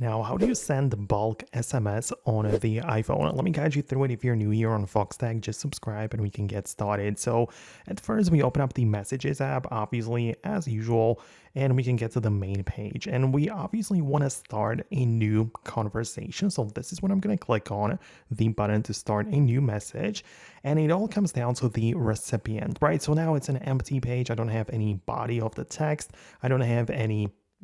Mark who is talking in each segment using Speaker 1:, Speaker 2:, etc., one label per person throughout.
Speaker 1: Now, how do you send bulk SMS on the iPhone? Let me guide you through it. If you're new here on Foxtecc, just subscribe and we can get started. So at first we open up the Messages app, obviously as usual, and we can get to the main page. And we obviously want to start a new conversation. So this is what I'm going to click on, the button to start a new message. And it all comes down to the recipient, right? So now it's an empty page. I don't have any body of the text. I don't have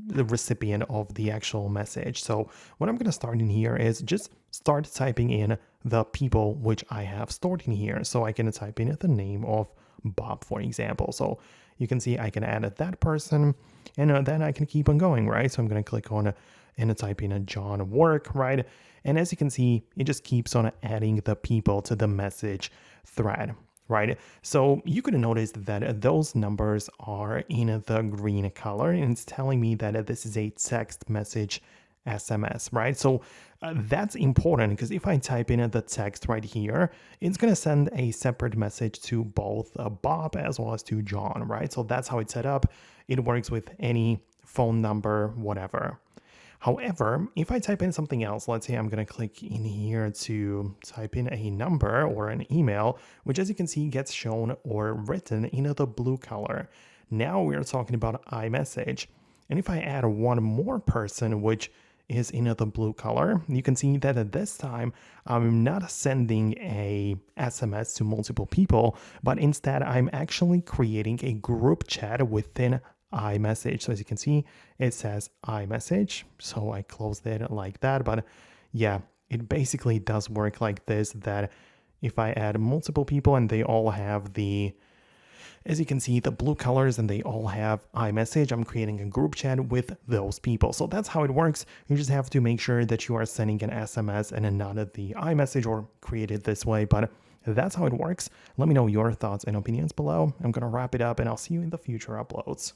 Speaker 1: the recipient of the actual message. So what I'm going to start in here is just start typing in the people which I have stored in here. So I can type in the name of Bob, for example. So you can see I can add that person and then I can keep on going, right? So I'm going to click on and type in a John Work, right? And as you can see, it just keeps on adding the people to the message thread. Right, so you could notice that those numbers are in the green color and it's telling me that this is a text message SMS, right? So that's important because if I type in the text right here, it's going to send a separate message to both Bob as well as to John, right? So that's how it's set up. It works with any phone number, whatever. However, if I type in something else, let's say I'm going to click in here to type in a number or an email, which as you can see gets shown or written in the blue color. Now we're talking about iMessage. And if I add one more person, which is in the blue color, you can see that at this time, I'm not sending a SMS to multiple people, but instead I'm actually creating a group chat within iMessage. So as you can see, it says iMessage. So I closed it like that. But yeah, it basically does work like this, that if I add multiple people and they all have as you can see, the blue colors and they all have iMessage, I'm creating a group chat with those people. So that's how it works. You just have to make sure that you are sending an SMS and not the iMessage or create it this way. But that's how it works. Let me know your thoughts and opinions below. I'm going to wrap it up and I'll see you in the future uploads.